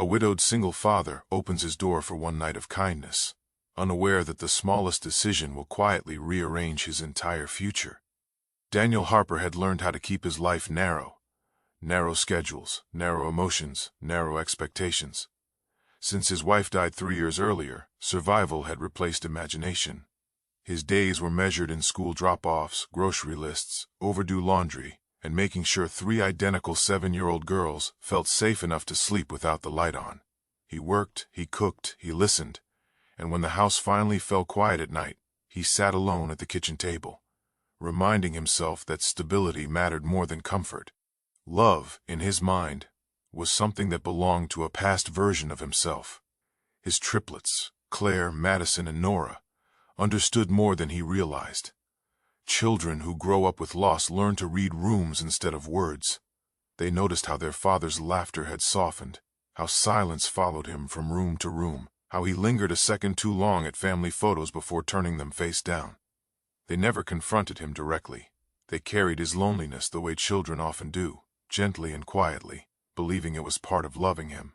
A widowed single father opens his door for one night of kindness, unaware that the smallest decision will quietly rearrange his entire future. Daniel Harper had learned how to keep his life narrow. Narrow schedules, narrow emotions, narrow expectations. Since his wife died 3 years earlier, survival had replaced imagination. His days were measured in school drop-offs, grocery lists, overdue laundry, and making sure 3 identical 7-year-old girls felt safe enough to sleep without the light on. He worked, he cooked, he listened, and when the house finally fell quiet at night, he sat alone at the kitchen table, reminding himself that stability mattered more than comfort. Love, in his mind, was something that belonged to a past version of himself. His triplets, Claire, Madison, and Nora, understood more than he realized. Children who grow up with loss learn to read rooms instead of words. They noticed how their father's laughter had softened, how silence followed him from room to room, how he lingered a second too long at family photos before turning them face down. They never confronted him directly. They carried his loneliness the way children often do, gently and quietly, believing it was part of loving him.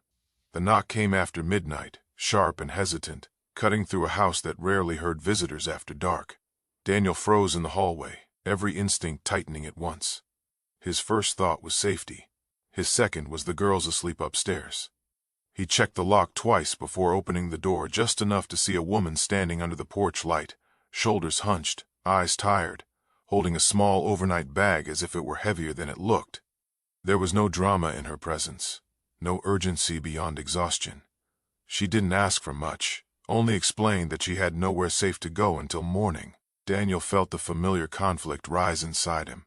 The knock came after midnight, sharp and hesitant, cutting through a house that rarely heard visitors after dark. Daniel froze in the hallway, every instinct tightening at once. His first thought was safety. His second was the girls asleep upstairs. He checked the lock twice before opening the door, just enough to see a woman standing under the porch light, shoulders hunched, eyes tired, holding a small overnight bag as if it were heavier than it looked. There was no drama in her presence, no urgency beyond exhaustion. She didn't ask for much, only explained that she had nowhere safe to go until morning. Daniel felt the familiar conflict rise inside him.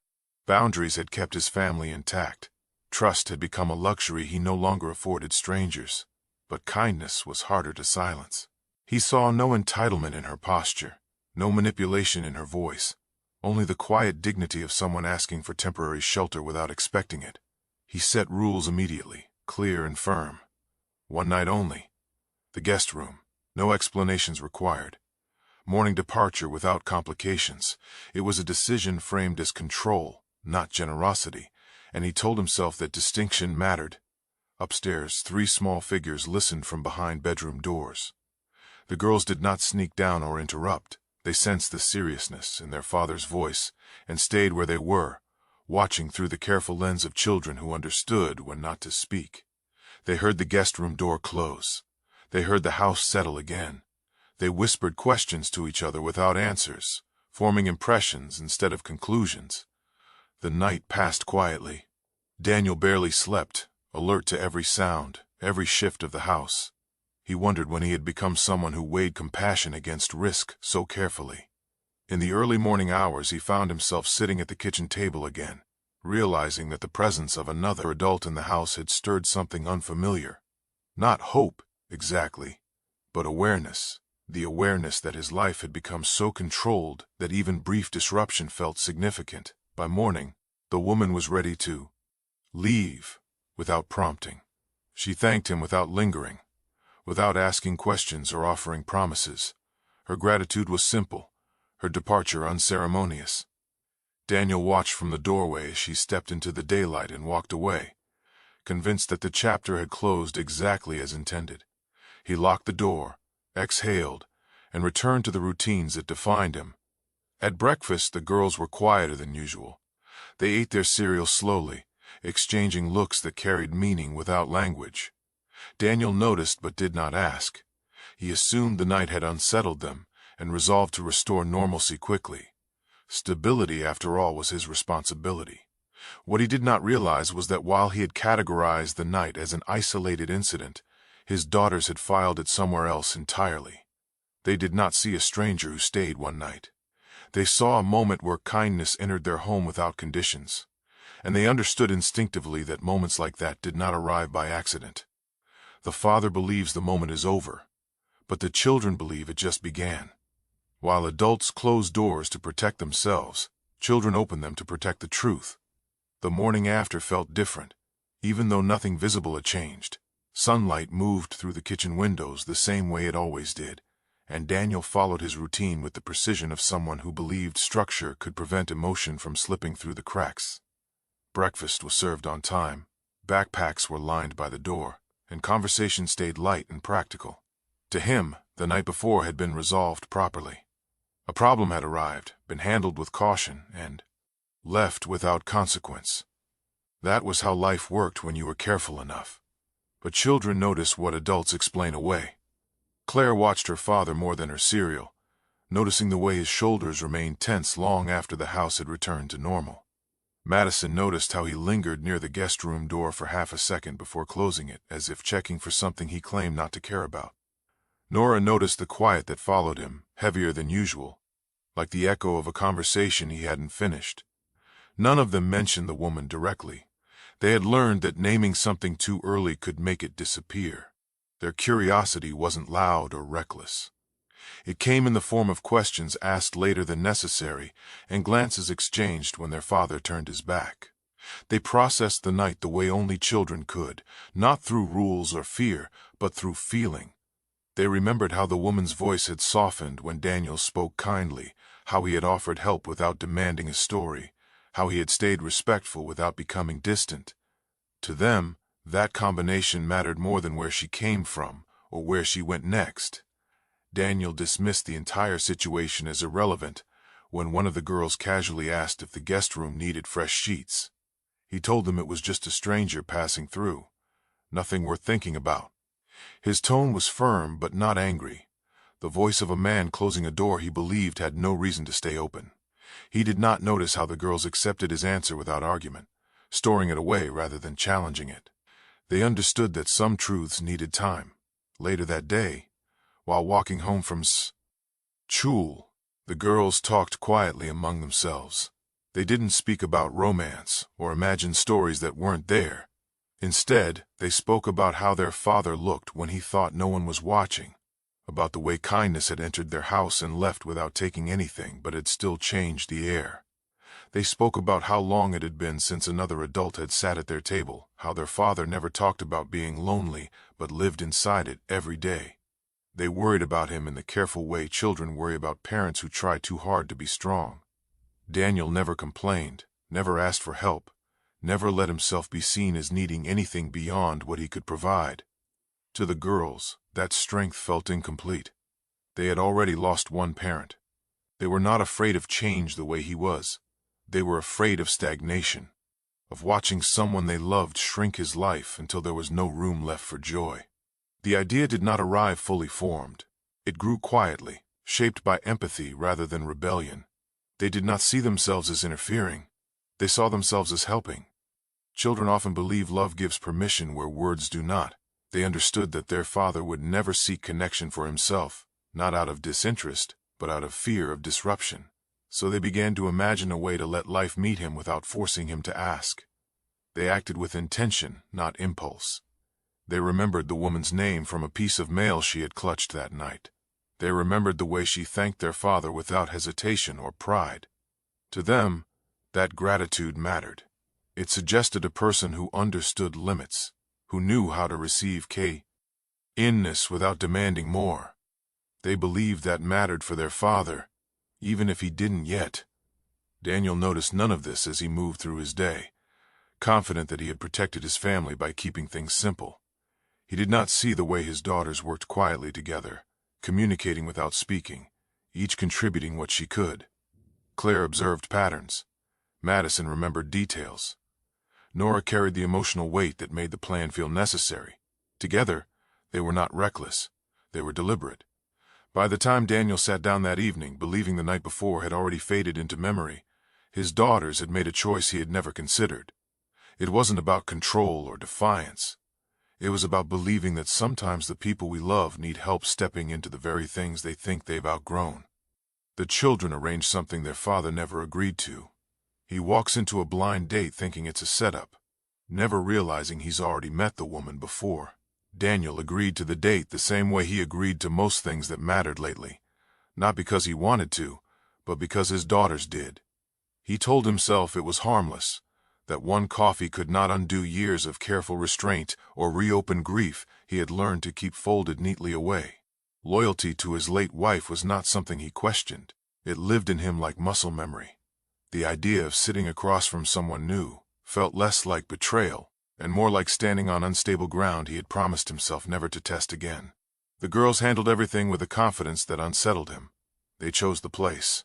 Boundaries had kept his family intact. Trust had become a luxury he no longer afforded strangers. But kindness was harder to silence. He saw no entitlement in her posture, no manipulation in her voice, only the quiet dignity of someone asking for temporary shelter without expecting it. He set rules immediately, clear and firm. One night only. The guest room, no explanations required. Morning departure without complications. It was a decision framed as control, not generosity, and he told himself that distinction mattered. Upstairs, 3 small figures listened from behind bedroom doors. The girls did not sneak down or interrupt. They sensed the seriousness in their father's voice and stayed where they were, watching through the careful lens of children who understood when not to speak. They heard the guest room door close. They heard the house settle again. They whispered questions to each other without answers, forming impressions instead of conclusions. The night passed quietly. Daniel barely slept, alert to every sound, every shift of the house. He wondered when he had become someone who weighed compassion against risk so carefully. In the early morning hours, he found himself sitting at the kitchen table again, realizing that the presence of another adult in the house had stirred something unfamiliar. Not hope, exactly, but awareness. The awareness that his life had become so controlled that even brief disruption felt significant. By morning, the woman was ready to leave without prompting. She thanked him without lingering, without asking questions or offering promises. Her gratitude was simple, her departure unceremonious. Daniel watched from the doorway as she stepped into the daylight and walked away, convinced that the chapter had closed exactly as intended. He locked the door, exhaled, and returned to the routines that defined him. At breakfast, the girls were quieter than usual. They ate their cereal slowly, exchanging looks that carried meaning without language. Daniel noticed but did not ask. He assumed the night had unsettled them and resolved to restore normalcy quickly. Stability, after all, was his responsibility. What he did not realize was that while he had categorized the night as an isolated incident, his daughters had filed it somewhere else entirely. They did not see a stranger who stayed one night. They saw a moment where kindness entered their home without conditions, and they understood instinctively that moments like that did not arrive by accident. The father believes the moment is over, but the children believe it just began. While adults close doors to protect themselves, children open them to protect the truth. The morning after felt different, even though nothing visible had changed. Sunlight moved through the kitchen windows the same way it always did, and Daniel followed his routine with the precision of someone who believed structure could prevent emotion from slipping through the cracks. Breakfast was served on time, backpacks were lined by the door, and conversation stayed light and practical. To him, the night before had been resolved properly. A problem had arrived, been handled with caution, and left without consequence. That was how life worked when you were careful enough. But children notice what adults explain away. Claire watched her father more than her cereal, noticing the way his shoulders remained tense long after the house had returned to normal. Madison noticed how he lingered near the guest room door for half a second before closing it, as if checking for something he claimed not to care about. Nora noticed the quiet that followed him, heavier than usual, like the echo of a conversation he hadn't finished. None of them mentioned the woman directly. They had learned that naming something too early could make it disappear. Their curiosity wasn't loud or reckless. It came in the form of questions asked later than necessary and glances exchanged when their father turned his back. They processed the night the way only children could, not through rules or fear, but through feeling. They remembered how the woman's voice had softened when Daniel spoke kindly, how he had offered help without demanding a story, how he had stayed respectful without becoming distant. To them, that combination mattered more than where she came from or where she went next. Daniel dismissed the entire situation as irrelevant when one of the girls casually asked if the guest room needed fresh sheets. He told them it was just a stranger passing through, nothing worth thinking about. His tone was firm but not angry, the voice of a man closing a door he believed had no reason to stay open. He did not notice how the girls accepted his answer without argument, storing it away rather than challenging it. They understood that some truths needed time. Later that day, while walking home from school, the girls talked quietly among themselves. They didn't speak about romance or imagine stories that weren't there. Instead, they spoke about how their father looked when he thought no one was watching, about the way kindness had entered their house and left without taking anything but had still changed the air. They spoke about how long it had been since another adult had sat at their table, how their father never talked about being lonely but lived inside it every day. They worried about him in the careful way children worry about parents who try too hard to be strong. Daniel never complained, never asked for help, never let himself be seen as needing anything beyond what he could provide. To the girls, that strength felt incomplete. They had already lost one parent. They were not afraid of change the way he was. They were afraid of stagnation, of watching someone they loved shrink his life until there was no room left for joy. The idea did not arrive fully formed. It grew quietly, shaped by empathy rather than rebellion. They did not see themselves as interfering. They saw themselves as helping. Children often believe love gives permission where words do not. They understood that their father would never seek connection for himself, not out of disinterest, but out of fear of disruption. So they began to imagine a way to let life meet him without forcing him to ask. They acted with intention, not impulse. They remembered the woman's name from a piece of mail she had clutched that night. They remembered the way she thanked their father without hesitation or pride. To them, that gratitude mattered. It suggested a person who understood limits, who knew how to receive kindness without demanding more. They believed that mattered for their father, even if he didn't yet. Daniel noticed none of this as he moved through his day, confident that he had protected his family by keeping things simple. He did not see the way his daughters worked quietly together, communicating without speaking, each contributing what she could. Claire observed patterns. Madison remembered details. Nora carried the emotional weight that made the plan feel necessary. Together, they were not reckless. They were deliberate. By the time Daniel sat down that evening, believing the night before had already faded into memory, his daughters had made a choice he had never considered. It wasn't about control or defiance. It was about believing that sometimes the people we love need help stepping into the very things they think they've outgrown. The children arranged something their father never agreed to. He walks into a blind date thinking it's a setup, never realizing he's already met the woman before. Daniel agreed to the date the same way he agreed to most things that mattered lately, not because he wanted to, but because his daughters did. He told himself it was harmless, that one coffee could not undo years of careful restraint or reopen grief he had learned to keep folded neatly away. Loyalty to his late wife was not something he questioned. It lived in him like muscle memory. The idea of sitting across from someone new felt less like betrayal and more like standing on unstable ground he had promised himself never to test again. The girls handled everything with a confidence that unsettled him. They chose the place.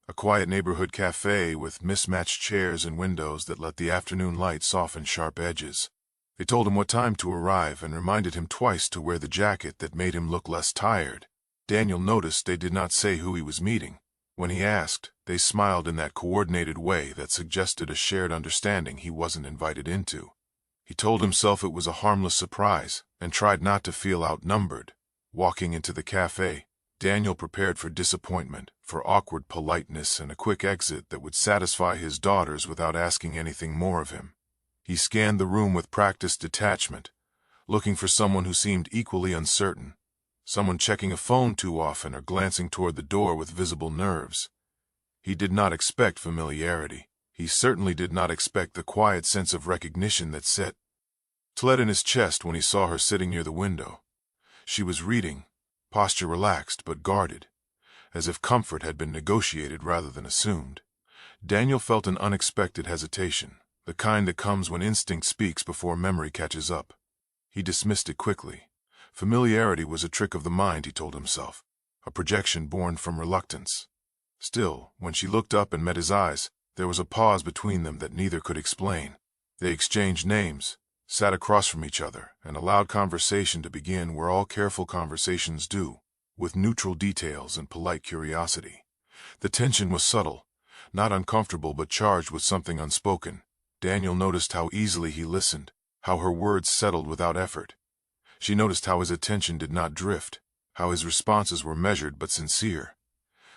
A quiet neighborhood cafe with mismatched chairs and windows that let the afternoon light soften sharp edges. They told him what time to arrive and reminded him twice to wear the jacket that made him look less tired. Daniel noticed they did not say who he was meeting. When he asked, they smiled in that coordinated way that suggested a shared understanding he wasn't invited into. He told himself it was a harmless surprise and tried not to feel outnumbered. Walking into the cafe, Daniel prepared for disappointment, for awkward politeness and a quick exit that would satisfy his daughters without asking anything more of him. He scanned the room with practiced detachment, looking for someone who seemed equally uncertain, someone checking a phone too often or glancing toward the door with visible nerves. He did not expect familiarity. He certainly did not expect the quiet sense of recognition that set slid in his chest when he saw her sitting near the window. She was reading, posture relaxed but guarded, as if comfort had been negotiated rather than assumed. Daniel felt an unexpected hesitation, the kind that comes when instinct speaks before memory catches up. He dismissed it quickly. Familiarity was a trick of the mind, he told himself, a projection born from reluctance. Still, when she looked up and met his eyes, there was a pause between them that neither could explain. They exchanged names, sat across from each other, and allowed conversation to begin where all careful conversations do, with neutral details and polite curiosity. The tension was subtle, not uncomfortable but charged with something unspoken. Daniel noticed how easily he listened, how her words settled without effort. She noticed how his attention did not drift, how his responses were measured but sincere.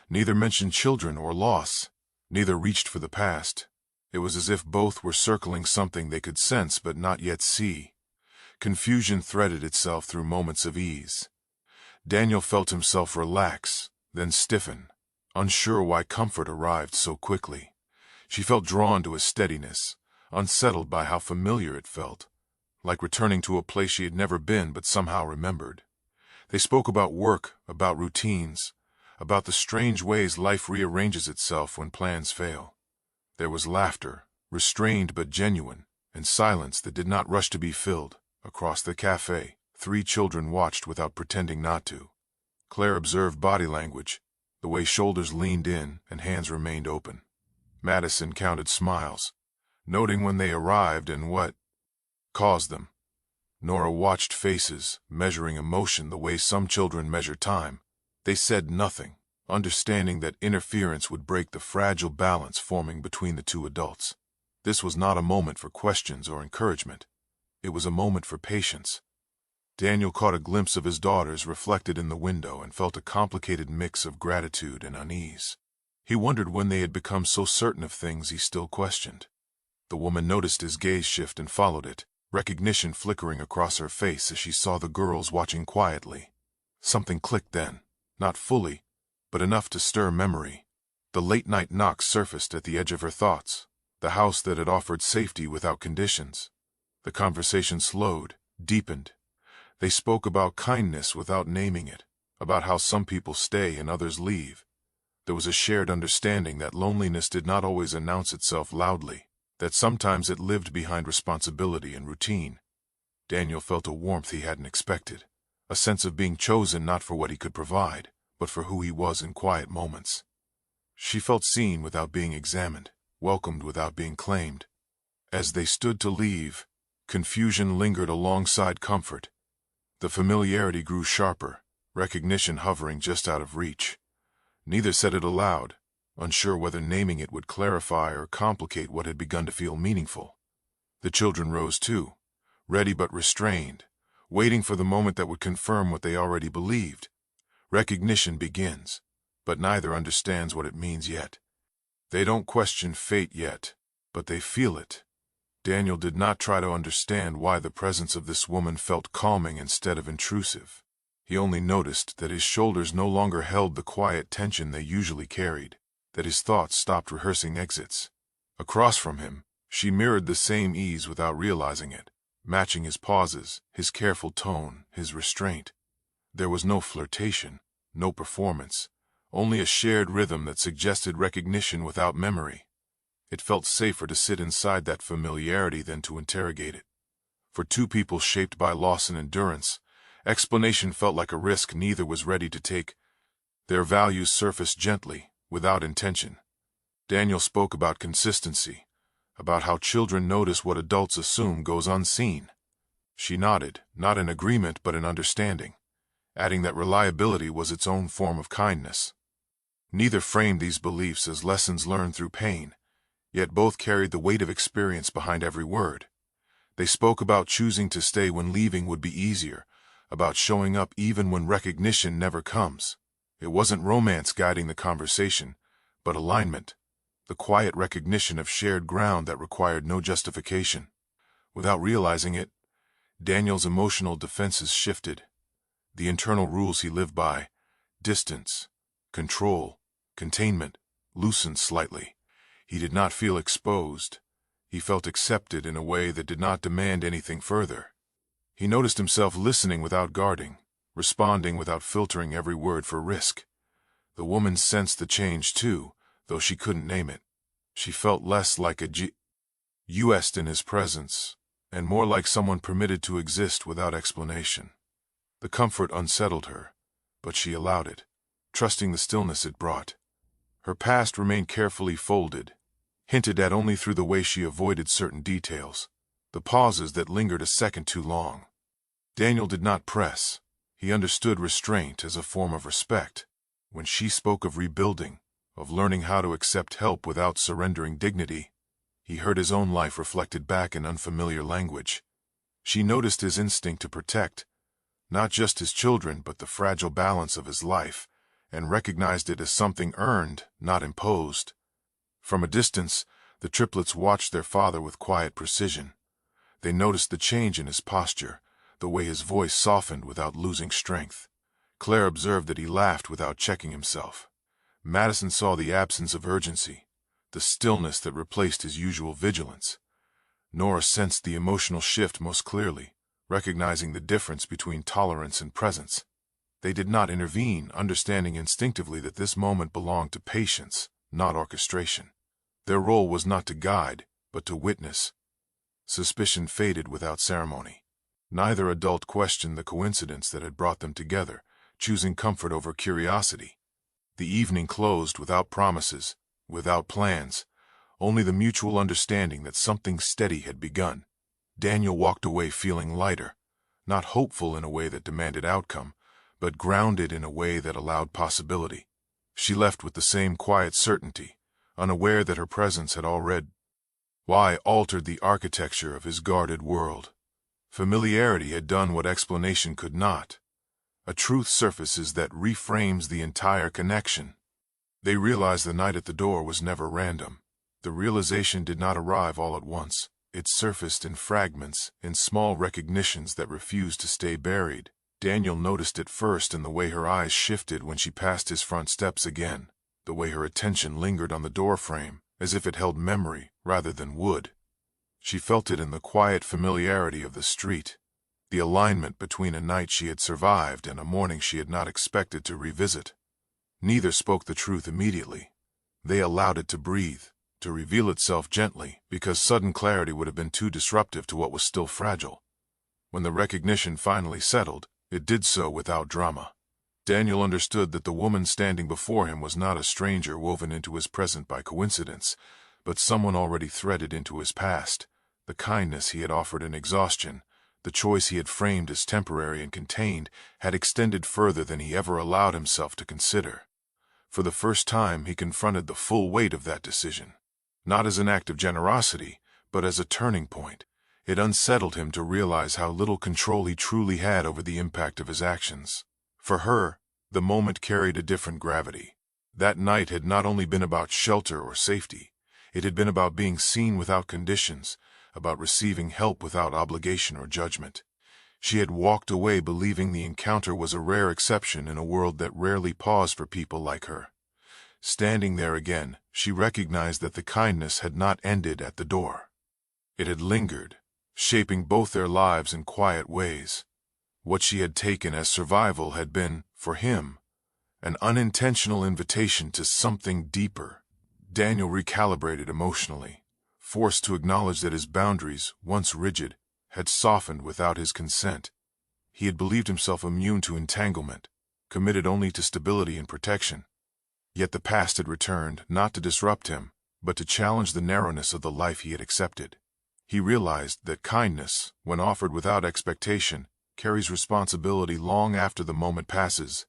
Neither mentioned children or loss. Neither reached for the past. It was as if both were circling something they could sense but not yet see. Confusion threaded itself through moments of ease. Daniel felt himself relax, then stiffen, unsure why comfort arrived so quickly. She felt drawn to his steadiness, unsettled by how familiar it felt, like returning to a place she had never been but somehow remembered. They spoke about work, about routines, about the strange ways life rearranges itself when plans fail. There was laughter, restrained but genuine, and silence that did not rush to be filled. Across the cafe, 3 children watched without pretending not to. Claire observed body language, the way shoulders leaned in and hands remained open. Madison counted smiles, noting when they arrived and what caused them. Nora watched faces, measuring emotion the way some children measure time. They said nothing, understanding that interference would break the fragile balance forming between the 2 adults. This was not a moment for questions or encouragement. It was a moment for patience. Daniel caught a glimpse of his daughters reflected in the window and felt a complicated mix of gratitude and unease. He wondered when they had become so certain of things he still questioned. The woman noticed his gaze shift and followed it, recognition flickering across her face as she saw the girls watching quietly. Something clicked then, not fully, but enough to stir memory. The late-night knocks surfaced at the edge of her thoughts, the house that had offered safety without conditions. The conversation slowed, deepened. They spoke about kindness without naming it, about how some people stay and others leave. There was a shared understanding that loneliness did not always announce itself loudly, that sometimes it lived behind responsibility and routine. Daniel felt a warmth he hadn't expected, a sense of being chosen not for what he could provide, but for who he was in quiet moments. She felt seen without being examined, welcomed without being claimed. As they stood to leave, confusion lingered alongside comfort. The familiarity grew sharper, recognition hovering just out of reach. Neither said it aloud, unsure whether naming it would clarify or complicate what had begun to feel meaningful. The children rose too, ready but restrained, waiting for the moment that would confirm what they already believed. Recognition begins, but neither understands what it means yet. They don't question fate yet, but they feel it. Daniel did not try to understand why the presence of this woman felt calming instead of intrusive. He only noticed that his shoulders no longer held the quiet tension they usually carried, that his thoughts stopped rehearsing exits. Across from him, she mirrored the same ease without realizing it, matching his pauses, his careful tone, his restraint. There was no flirtation, no performance, only a shared rhythm that suggested recognition without memory. It felt safer to sit inside that familiarity than to interrogate it. For two people shaped by loss and endurance, explanation felt like a risk neither was ready to take. Their values surfaced gently, without intention. Daniel spoke about consistency, about how children notice what adults assume goes unseen. She nodded, not in agreement but in understanding, adding that reliability was its own form of kindness. Neither framed these beliefs as lessons learned through pain, yet both carried the weight of experience behind every word. They spoke about choosing to stay when leaving would be easier, about showing up even when recognition never comes. It wasn't romance guiding the conversation, but alignment, the quiet recognition of shared ground that required no justification. Without realizing it, Daniel's emotional defenses shifted. The internal rules he lived by, distance, control, containment, loosened slightly. He did not feel exposed. He felt accepted in a way that did not demand anything further. He noticed himself listening without guarding, responding without filtering every word for risk. The woman sensed the change too, though she couldn't name it. She felt less like a guest in his presence, and more like someone permitted to exist without explanation. The comfort unsettled her, but she allowed it, trusting the stillness it brought. Her past remained carefully folded, hinted at only through the way she avoided certain details, the pauses that lingered a second too long. Daniel did not press. He understood restraint as a form of respect. When she spoke of rebuilding, of learning how to accept help without surrendering dignity, he heard his own life reflected back in unfamiliar language. She noticed his instinct to protect, not just his children but the fragile balance of his life, and recognized it as something earned, not imposed. From a distance, the triplets watched their father with quiet precision. They noticed the change in his posture, the way his voice softened without losing strength. Claire observed that he laughed without checking himself. Madison saw the absence of urgency, the stillness that replaced his usual vigilance. Nora sensed the emotional shift most clearly, recognizing the difference between tolerance and presence. They did not intervene, understanding instinctively that this moment belonged to patience, not orchestration. Their role was not to guide, but to witness. Suspicion faded without ceremony. Neither adult questioned the coincidence that had brought them together, choosing comfort over curiosity. The evening closed without promises, without plans, only the mutual understanding that something steady had begun. Daniel walked away feeling lighter, not hopeful in a way that demanded outcome, but grounded in a way that allowed possibility. She left with the same quiet certainty, unaware that her presence had already altered the architecture of his guarded world. Familiarity had done what explanation could not. A truth surfaces that reframes the entire connection. They realized the night at the door was never random. The realization did not arrive all at once. It surfaced in fragments, in small recognitions that refused to stay buried. Daniel noticed it first in the way her eyes shifted when she passed his front steps again, the way her attention lingered on the doorframe, as if it held memory rather than wood. She felt it in the quiet familiarity of the street, the alignment between a night she had survived and a morning she had not expected to revisit. Neither spoke the truth immediately. They allowed it to breathe, to reveal itself gently, because sudden clarity would have been too disruptive to what was still fragile. When the recognition finally settled, it did so without drama. Daniel understood that the woman standing before him was not a stranger woven into his present by coincidence, but someone already threaded into his past. The kindness he had offered in exhaustion, the choice he had framed as temporary and contained, had extended further than he ever allowed himself to consider. For the first time, he confronted the full weight of that decision, not as an act of generosity, but as a turning point. It unsettled him to realize how little control he truly had over the impact of his actions. For her, the moment carried a different gravity. That night had not only been about shelter or safety, it had been about being seen without conditions, about receiving help without obligation or judgment. She had walked away believing the encounter was a rare exception in a world that rarely paused for people like her. Standing there again, she recognized that the kindness had not ended at the door. It had lingered, shaping both their lives in quiet ways. What she had taken as survival had been, for him, an unintentional invitation to something deeper. Daniel recalibrated emotionally, forced to acknowledge that his boundaries, once rigid, had softened without his consent. He had believed himself immune to entanglement, committed only to stability and protection. Yet the past had returned, not to disrupt him, but to challenge the narrowness of the life he had accepted. He realized that kindness, when offered without expectation, carries responsibility long after the moment passes.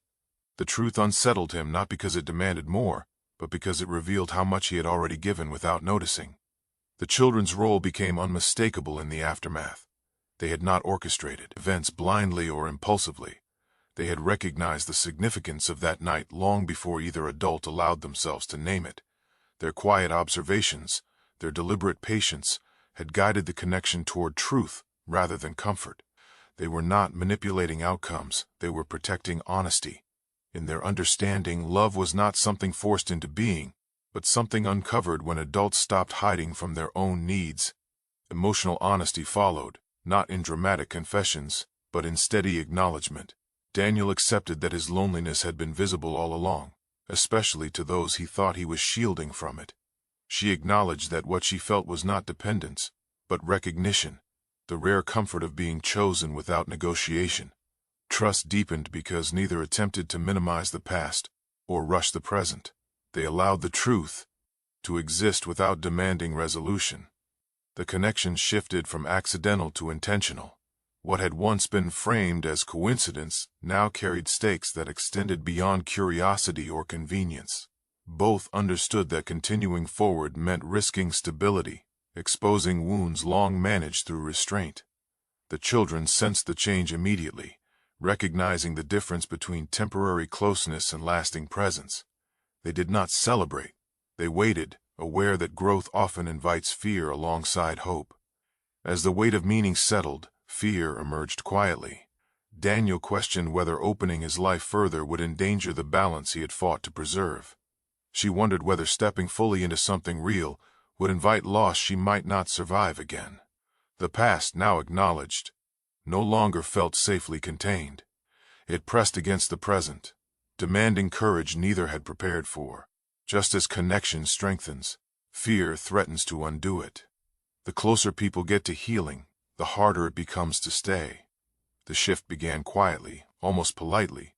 The truth unsettled him not because it demanded more, but because it revealed how much he had already given without noticing. The children's role became unmistakable in the aftermath. They had not orchestrated events blindly or impulsively. They had recognized the significance of that night long before either adult allowed themselves to name it. Their quiet observations, their deliberate patience, had guided the connection toward truth rather than comfort. They were not manipulating outcomes, they were protecting honesty. In their understanding, love was not something forced into being, but something uncovered when adults stopped hiding from their own needs. Emotional honesty followed, not in dramatic confessions, but in steady acknowledgement. Daniel accepted that his loneliness had been visible all along, especially to those he thought he was shielding from it. She acknowledged that what she felt was not dependence, but recognition, the rare comfort of being chosen without negotiation. Trust deepened because neither attempted to minimize the past or rush the present. They allowed the truth to exist without demanding resolution. The connection shifted from accidental to intentional. What had once been framed as coincidence now carried stakes that extended beyond curiosity or convenience. Both understood that continuing forward meant risking stability, exposing wounds long managed through restraint. The children sensed the change immediately, recognizing the difference between temporary closeness and lasting presence. They did not celebrate. They waited, aware that growth often invites fear alongside hope. As the weight of meaning settled, fear emerged quietly. Daniel questioned whether opening his life further would endanger the balance he had fought to preserve. She wondered whether stepping fully into something real would invite loss she might not survive again. The past, now acknowledged, no longer felt safely contained. It pressed against the present, demanding courage neither had prepared for. Just as connection strengthens, fear threatens to undo it. The closer people get to healing, the harder it becomes to stay. The shift began quietly, almost politely,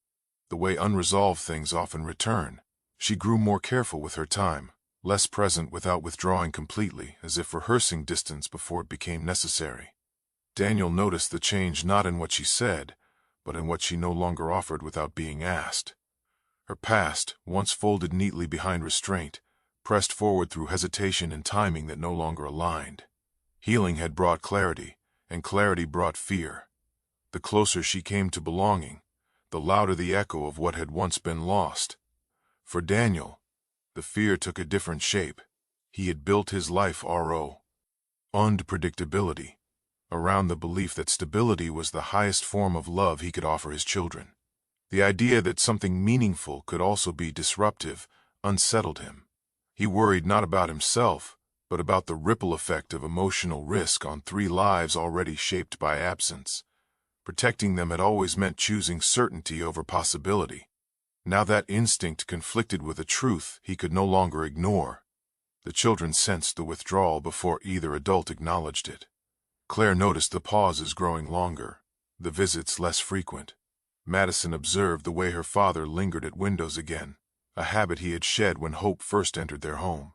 the way unresolved things often return. She grew more careful with her time, less present without withdrawing completely, as if rehearsing distance before it became necessary. Daniel noticed the change not in what she said, but in what she no longer offered without being asked. Her past, once folded neatly behind restraint, pressed forward through hesitation and timing that no longer aligned. Healing had brought clarity, and clarity brought fear. The closer she came to belonging, the louder the echo of what had once been lost. For Daniel, the fear took a different shape. He had built his life around unpredictability, around the belief that stability was the highest form of love he could offer his children. The idea that something meaningful could also be disruptive unsettled him. He worried not about himself, but about the ripple effect of emotional risk on 3 lives already shaped by absence. Protecting them had always meant choosing certainty over possibility. Now that instinct conflicted with a truth he could no longer ignore. The children sensed the withdrawal before either adult acknowledged it. Claire noticed the pauses growing longer, the visits less frequent. Madison observed the way her father lingered at windows again, a habit he had shed when hope first entered their home.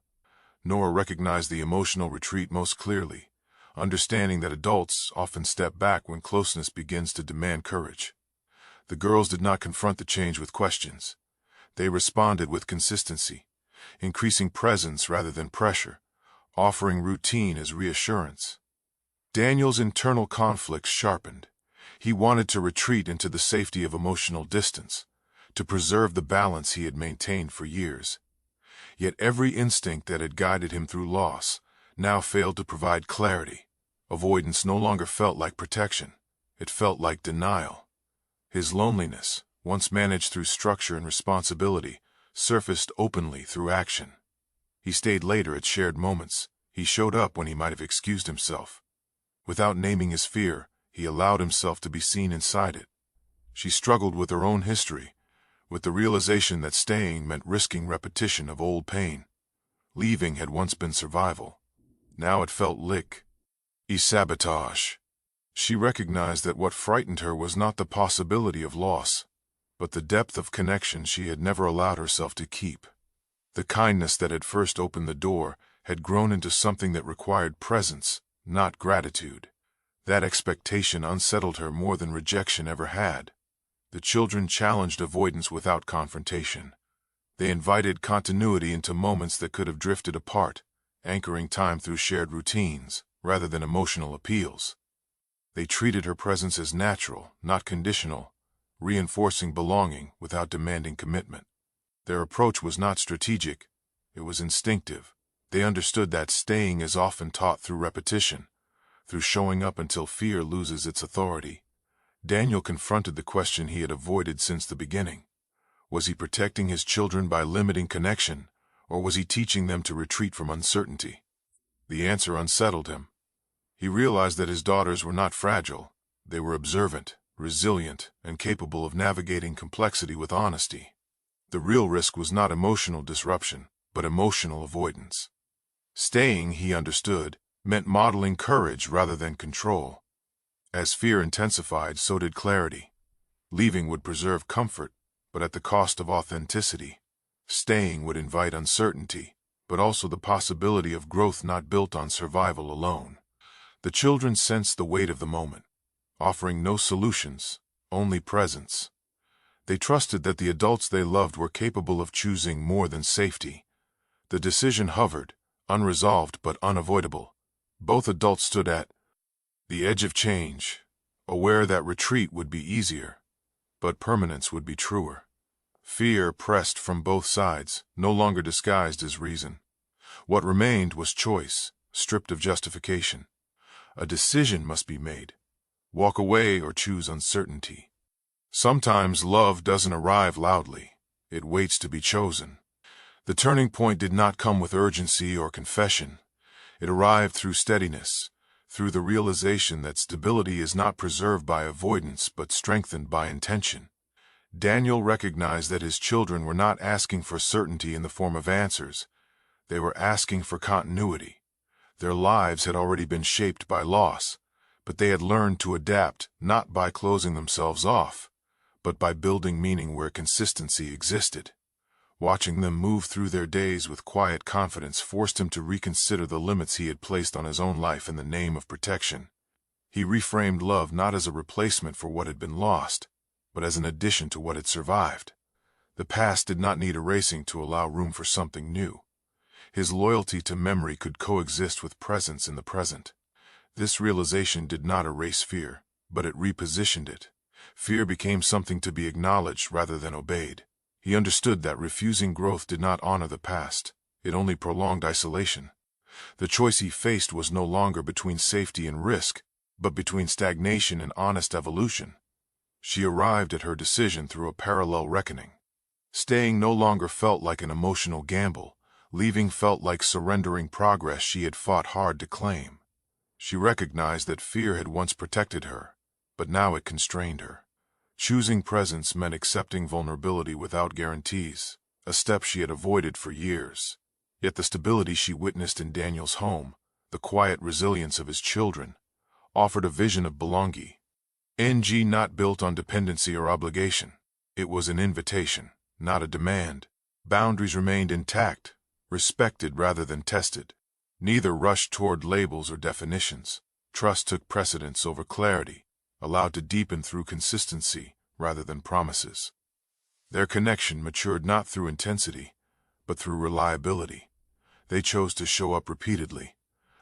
Nora recognized the emotional retreat most clearly, understanding that adults often step back when closeness begins to demand courage. The girls did not confront the change with questions. They responded with consistency, increasing presence rather than pressure, offering routine as reassurance. Daniel's internal conflicts sharpened. He wanted to retreat into the safety of emotional distance, to preserve the balance he had maintained for years. Yet every instinct that had guided him through loss now failed to provide clarity. Avoidance no longer felt like protection. It felt like denial. His loneliness, once managed through structure and responsibility, surfaced openly through action. He stayed later at shared moments. He showed up when he might have excused himself. Without naming his fear, he allowed himself to be seen inside it. She struggled with her own history, with the realization that staying meant risking repetition of old pain. Leaving had once been survival. Now it felt sabotage. She recognized that what frightened her was not the possibility of loss, but the depth of connection she had never allowed herself to keep. The kindness that had first opened the door had grown into something that required presence, not gratitude. That expectation unsettled her more than rejection ever had. The children challenged avoidance without confrontation. They invited continuity into moments that could have drifted apart, anchoring time through shared routines, rather than emotional appeals. They treated her presence as natural, not conditional, reinforcing belonging without demanding commitment. Their approach was not strategic, it was instinctive. They understood that staying is often taught through repetition, through showing up until fear loses its authority. Daniel confronted the question he had avoided since the beginning. Was he protecting his children by limiting connection, or was he teaching them to retreat from uncertainty? The answer unsettled him. He realized that his daughters were not fragile. They were observant, resilient, and capable of navigating complexity with honesty. The real risk was not emotional disruption, but emotional avoidance. Staying, he understood, meant modeling courage rather than control. As fear intensified, so did clarity. Leaving would preserve comfort, but at the cost of authenticity. Staying would invite uncertainty, but also the possibility of growth not built on survival alone. The children sensed the weight of the moment, offering no solutions, only presence. They trusted that the adults they loved were capable of choosing more than safety. The decision hovered, unresolved but unavoidable. Both adults stood at the edge of change, aware that retreat would be easier, but permanence would be truer. Fear pressed from both sides, no longer disguised as reason. What remained was choice, stripped of justification. A decision must be made. Walk away or choose uncertainty. Sometimes love doesn't arrive loudly. It waits to be chosen. The turning point did not come with urgency or confession. It arrived through steadiness, through the realization that stability is not preserved by avoidance but strengthened by intention. Daniel recognized that his children were not asking for certainty in the form of answers. They were asking for continuity. Their lives had already been shaped by loss, but they had learned to adapt not by closing themselves off, but by building meaning where consistency existed. Watching them move through their days with quiet confidence forced him to reconsider the limits he had placed on his own life in the name of protection. He reframed love not as a replacement for what had been lost, but as an addition to what had survived. The past did not need erasing to allow room for something new. His loyalty to memory could coexist with presence in the present. This realization did not erase fear, but it repositioned it. Fear became something to be acknowledged rather than obeyed. He understood that refusing growth did not honor the past, it only prolonged isolation. The choice he faced was no longer between safety and risk, but between stagnation and honest evolution. She arrived at her decision through a parallel reckoning. Staying no longer felt like an emotional gamble. Leaving felt like surrendering progress she had fought hard to claim. She recognized that fear had once protected her, but now it constrained her. Choosing presence meant accepting vulnerability without guarantees, a step she had avoided for years. Yet the stability she witnessed in Daniel's home, the quiet resilience of his children, offered a vision of belonging. Not built on dependency or obligation. It was an invitation, not a demand. Boundaries remained intact, respected rather than tested. Neither rushed toward labels or definitions. Trust took precedence over clarity, allowed to deepen through consistency rather than promises. Their connection matured not through intensity, but through reliability. They chose to show up repeatedly,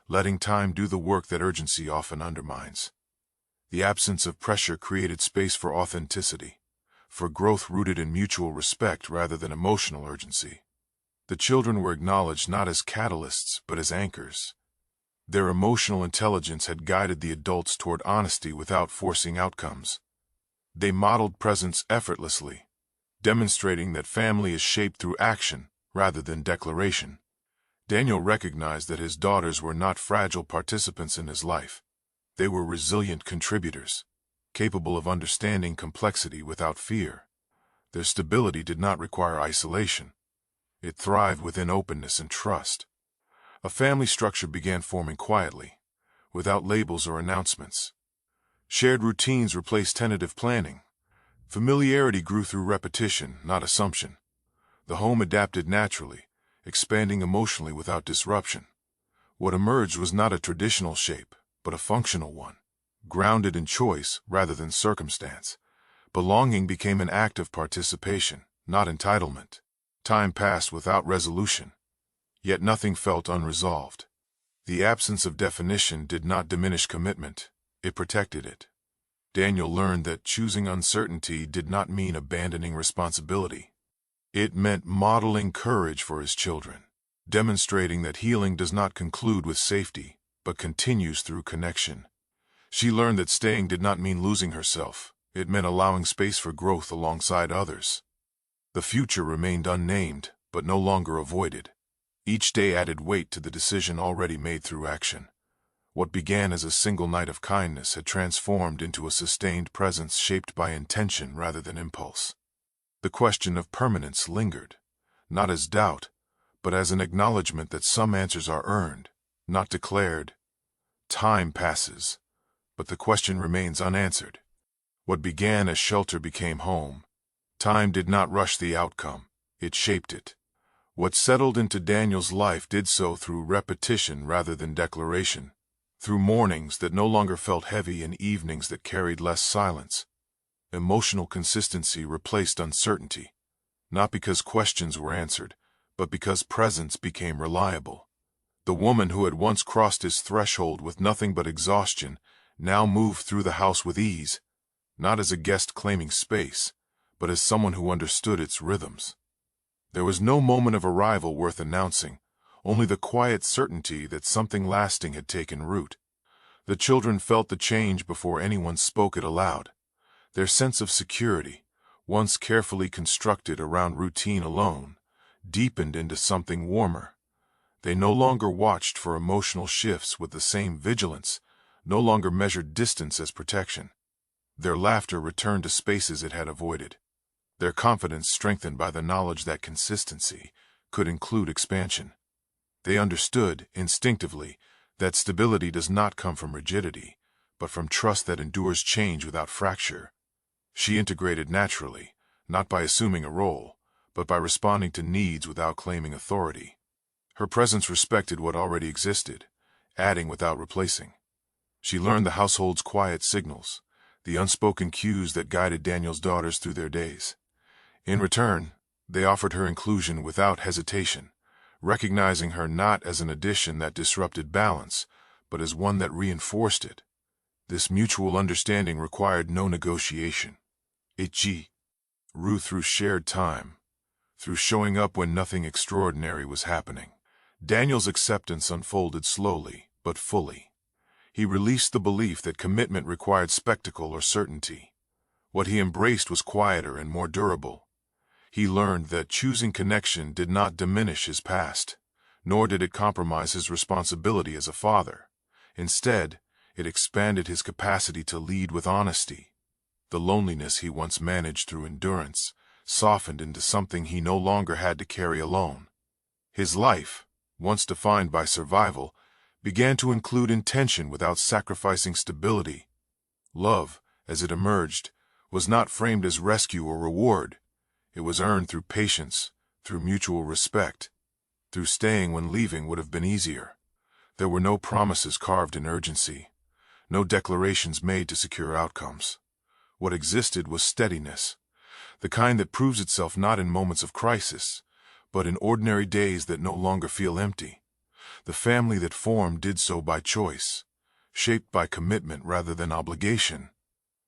letting time do the work that urgency often undermines. The absence of pressure created space for authenticity, for growth rooted in mutual respect rather than emotional urgency. The children were acknowledged not as catalysts, but as anchors. Their emotional intelligence had guided the adults toward honesty without forcing outcomes. They modeled presence effortlessly, demonstrating that family is shaped through action rather than declaration. Daniel recognized that his daughters were not fragile participants in his life. They were resilient contributors, capable of understanding complexity without fear. Their stability did not require isolation. It thrived within openness and trust. A family structure began forming quietly, without labels or announcements. Shared routines replaced tentative planning. Familiarity grew through repetition, not assumption. The home adapted naturally, expanding emotionally without disruption. What emerged was not a traditional shape, but a functional one, grounded in choice rather than circumstance. Belonging became an act of participation, not entitlement. Time passed without resolution, yet nothing felt unresolved. The absence of definition did not diminish commitment, it protected it. Daniel learned that choosing uncertainty did not mean abandoning responsibility. It meant modeling courage for his children, demonstrating that healing does not conclude with safety, but continues through connection. She learned that staying did not mean losing herself. It meant allowing space for growth alongside others. The future remained unnamed, but no longer avoided. Each day added weight to the decision already made through action. What began as a single night of kindness had transformed into a sustained presence shaped by intention rather than impulse. The question of permanence lingered, not as doubt, but as an acknowledgement that some answers are earned, not declared. Time passes, but the question remains unanswered. What began as shelter became home. Time did not rush the outcome, it shaped it. What settled into Daniel's life did so through repetition rather than declaration, through mornings that no longer felt heavy and evenings that carried less silence. Emotional consistency replaced uncertainty, not because questions were answered, but because presence became reliable. The woman who had once crossed his threshold with nothing but exhaustion now moved through the house with ease, not as a guest claiming space, but as someone who understood its rhythms. There was no moment of arrival worth announcing, only the quiet certainty that something lasting had taken root. The children felt the change before anyone spoke it aloud. Their sense of security, once carefully constructed around routine alone, deepened into something warmer. They no longer watched for emotional shifts with the same vigilance, no longer measured distance as protection. Their laughter returned to spaces it had avoided. Their confidence strengthened by the knowledge that consistency could include expansion. They understood, instinctively, that stability does not come from rigidity, but from trust that endures change without fracture. She integrated naturally, not by assuming a role, but by responding to needs without claiming authority. Her presence respected what already existed, adding without replacing. She learned the household's quiet signals, the unspoken cues that guided Daniel's daughters through their days. In return, they offered her inclusion without hesitation, recognizing her not as an addition that disrupted balance, but as one that reinforced it. This mutual understanding required no negotiation. It grew through shared time, through showing up when nothing extraordinary was happening. Daniel's acceptance unfolded slowly, but fully. He released the belief that commitment required spectacle or certainty. What he embraced was quieter and more durable. He learned that choosing connection did not diminish his past, nor did it compromise his responsibility as a father. Instead, it expanded his capacity to lead with honesty. The loneliness he once managed through endurance softened into something he no longer had to carry alone. His life, once defined by survival, began to include intention without sacrificing stability. Love, as it emerged, was not framed as rescue or reward. It was earned through patience, through mutual respect, through staying when leaving would have been easier. There were no promises carved in urgency, no declarations made to secure outcomes. What existed was steadiness, the kind that proves itself not in moments of crisis, but in ordinary days that no longer feel empty. The family that formed did so by choice, shaped by commitment rather than obligation.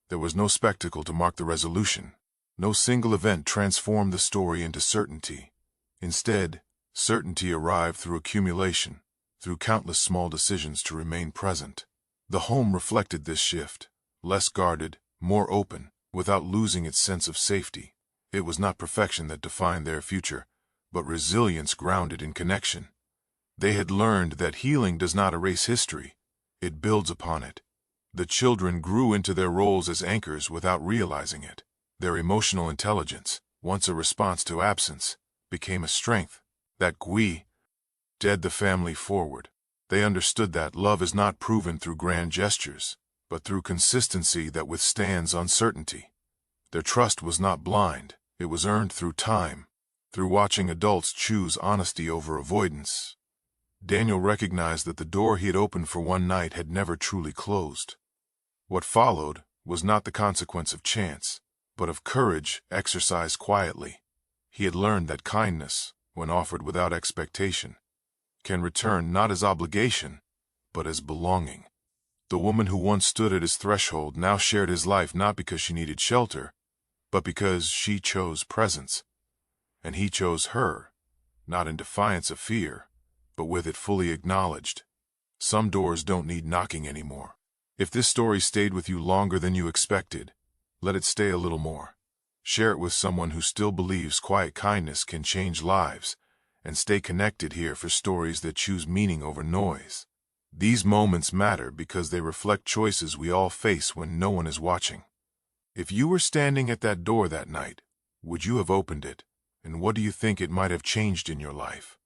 There was no spectacle to mark the resolution. No single event transformed the story into certainty. Instead, certainty arrived through accumulation, through countless small decisions to remain present. The home reflected this shift, less guarded, more open, without losing its sense of safety. It was not perfection that defined their future, but resilience grounded in connection. They had learned that healing does not erase history, it builds upon it. The children grew into their roles as anchors without realizing it. Their emotional intelligence, once a response to absence, became a strength that led the family forward. They understood that love is not proven through grand gestures, but through consistency that withstands uncertainty. Their trust was not blind, it was earned through time, through watching adults choose honesty over avoidance. Daniel recognized that the door he had opened for one night had never truly closed. What followed was not the consequence of chance, but of courage exercised quietly. He had learned that kindness, when offered without expectation, can return not as obligation, but as belonging. The woman who once stood at his threshold now shared his life not because she needed shelter, but because she chose presence. And he chose her, not in defiance of fear, but with it fully acknowledged. Some doors don't need knocking anymore. If this story stayed with you longer than you expected, let it stay a little more. Share it with someone who still believes quiet kindness can change lives, and stay connected here for stories that choose meaning over noise. These moments matter because they reflect choices we all face when no one is watching. If you were standing at that door that night, would you have opened it? And what do you think it might have changed in your life?